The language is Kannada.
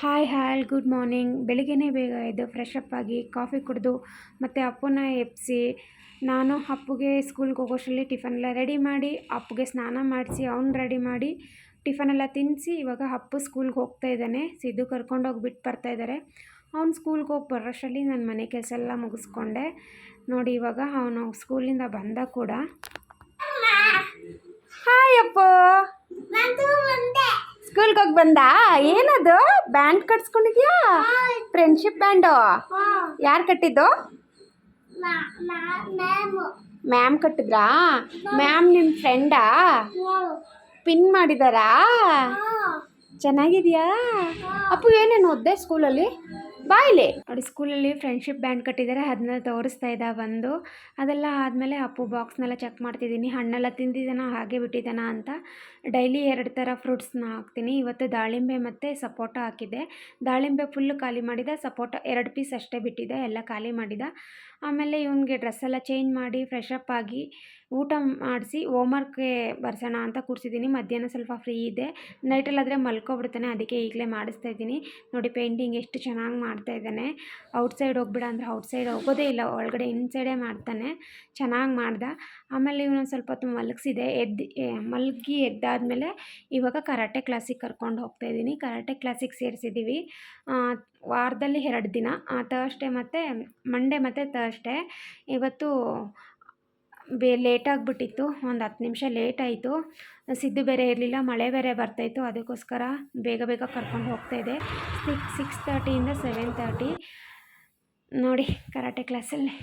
Hi hi good morning. ಬೆಳಿಗ್ಗೆನೇ ಬೇಗ ಎದ್ದು ಫ್ರೆಶ್ ಅಪ್ ಆಗಿ ಕಾಫಿ ಕುಡಿದು ಮತ್ತು ಅಪ್ಪನ ಎಬ್ಬಿಸಿ ನಾನು ಅಪ್ಪುಗೆ ಸ್ಕೂಲ್ಗೆ ಹೋಗೋಷ್ಟರಲ್ಲಿ ಟಿಫನೆಲ್ಲ ರೆಡಿ ಮಾಡಿ ಅಪ್ಪುಗೆ ಸ್ನಾನ ಮಾಡಿಸಿ ಅವ್ನು ರೆಡಿ ಮಾಡಿ ಟಿಫನೆಲ್ಲ ತಿನ್ನಿಸಿ ಇವಾಗ ಅಪ್ಪು ಸ್ಕೂಲ್ಗೆ ಹೋಗ್ತಾ ಇದ್ದಾನೆ. ಸಿದ್ದು ಕರ್ಕೊಂಡೋಗಿ ಬಿಟ್ಟು ಬರ್ತಾಯಿದ್ದಾರೆ. ಅವ್ನು ಸ್ಕೂಲ್ಗೆ ಹೋಗಿ ಬರೋಷ್ಟರಲ್ಲಿ ನಾನು ಮನೆ ಕೆಲಸ ಎಲ್ಲ ಮುಗಿಸ್ಕೊಂಡೆ. ನೋಡಿ ಇವಾಗ ಅವನು ಸ್ಕೂಲಿಂದ ಬಂದ ಕೂಡ ಹಾಯ್ ಅಪ್ಪು ಸ್ಕೂಲ್ಗೆ ಹೋಗಿ ಬಂದ. ಏನದು ಬ್ಯಾಂಡ್ ಕಟ್ಸ್ಕೊಂಡಿದ್ಯಾ? ಫ್ರೆಂಡ್ಶಿಪ್ ಬ್ಯಾಂಡು ಯಾರು ಕಟ್ಟಿದ್ದು? ಮ್ಯಾಮ್ ಕಟ್ಟಿದ್ರಾ? ಮ್ಯಾಮ್ ನಿಮ್ಮ ಫ್ರೆಂಡಾ? ಪಿನ್ ಮಾಡಿದಾರಾ? ಚೆನ್ನಾಗಿದೆಯಾ? ಅಪ್ಪು ಏನೇನು ಓದಿದೆ ಸ್ಕೂಲಲ್ಲಿ? ಬಾಯಿಲೆ ನೋಡಿ, ಸ್ಕೂಲಲ್ಲಿ ಫ್ರೆಂಡ್ಶಿಪ್ ಬ್ಯಾಂಡ್ ಕಟ್ಟಿದ್ದಾರೆ. ಅದನ್ನ ತೋರಿಸ್ತಾ ಇದ್ದ ಬಂದು. ಅದೆಲ್ಲ ಆದಮೇಲೆ ಅಪ್ಪು ಬಾಕ್ಸ್ನೆಲ್ಲ ಚೆಕ್ ಮಾಡ್ತಿದ್ದೀನಿ, ಹಣ್ಣೆಲ್ಲ ತಿಂದಿದ್ದಾನ ಹಾಗೆ ಬಿಟ್ಟಿದ್ದಾನ ಅಂತ. ಡೈಲಿ 2 ಥರ ಫ್ರೂಟ್ಸ್ನ ಹಾಕ್ತೀನಿ. ಇವತ್ತು ದಾಳಿಂಬೆ ಮತ್ತು ಸಪೋಟ ಹಾಕಿದ್ದೆ. ದಾಳಿಂಬೆ ಫುಲ್ಲು ಖಾಲಿ ಮಾಡಿದ, ಸಪೋಟ 2 ಪೀಸ್ ಅಷ್ಟೇ ಬಿಟ್ಟಿದೆ, ಎಲ್ಲ ಖಾಲಿ ಮಾಡಿದ. ಆಮೇಲೆ ಇವನಿಗೆ ಡ್ರೆಸ್ಸೆಲ್ಲ ಚೇಂಜ್ ಮಾಡಿ ಫ್ರೆಶಪ್ ಆಗಿ ಊಟ ಮಾಡಿಸಿ ಹೋಮ್ವರ್ಕ್ಗೆ ಬರ್ಸೋಣ ಅಂತ ಕೂರಿಸಿದ್ದೀನಿ. ಮಧ್ಯಾಹ್ನ ಸ್ವಲ್ಪ ಫ್ರೀ ಇದೆ, ನೈಟಲ್ಲಾದರೆ ಮಲ್ಕೊಬಿಡ್ತಾನೆ, ಅದಕ್ಕೆ ಈಗಲೇ ಮಾಡಿಸ್ತಾ ಇದ್ದೀನಿ. ನೋಡಿ ಪೇಂಟಿಂಗ್ ಎಷ್ಟು ಚೆನ್ನಾಗಿ ಮಾಡ್ತಾಯಿದ್ದಾನೆ. ಔಟ್ಸೈಡ್ ಹೋಗ್ಬಿಡ ಅಂದರೆ ಔಟ್ಸೈಡ್ ಹೋಗೋದೇ ಇಲ್ಲ, ಒಳಗಡೆ ಇನ್ಸೈಡೇ ಮಾಡ್ತಾನೆ. ಚೆನ್ನಾಗಿ ಮಾಡ್ದ. ಆಮೇಲೆ ಇವನು ಸ್ವಲ್ಪ ಹೊತ್ತು ಮಲಗಿಸಿದೆ. ಮಲಗಿ ಎದ್ದಾದಮೇಲೆ ಇವಾಗ ಕರಾಟೆ ಕ್ಲಾಸಿಗೆ ಕರ್ಕೊಂಡು ಹೋಗ್ತಾಯಿದ್ದೀನಿ. ಕರಾಟೆ ಕ್ಲಾಸಿಗೆ ಸೇರಿಸಿದ್ದೀವಿ. ವಾರದಲ್ಲಿ 2 ದಿನ, ಥರ್ಸ್ಡೇ ಮತ್ತು ಮಂಡೇ ಮತ್ತು ಥರ್ಸ್ಡೇ. ಇವತ್ತು ಲೇಟಾಗಿಬಿಟ್ಟಿತ್ತು, ಒಂದು 10 ನಿಮಿಷ ಲೇಟ್ ಆಯಿತು. ಸಿದ್ದು ಬೇರೆ ಇರಲಿಲ್ಲ, ಮಳೆ ಬೇರೆ ಬರ್ತಾಯಿತ್ತು, ಅದಕ್ಕೋಸ್ಕರ ಬೇಗ ಬೇಗ ಕರ್ಕೊಂಡು ಹೋಗ್ತಾಯಿದ್ದೆ. 6:30 ಇಂದ 7:30 ನೋಡಿ ಕರಾಟೆ ಕ್ಲಾಸಲ್ಲಿ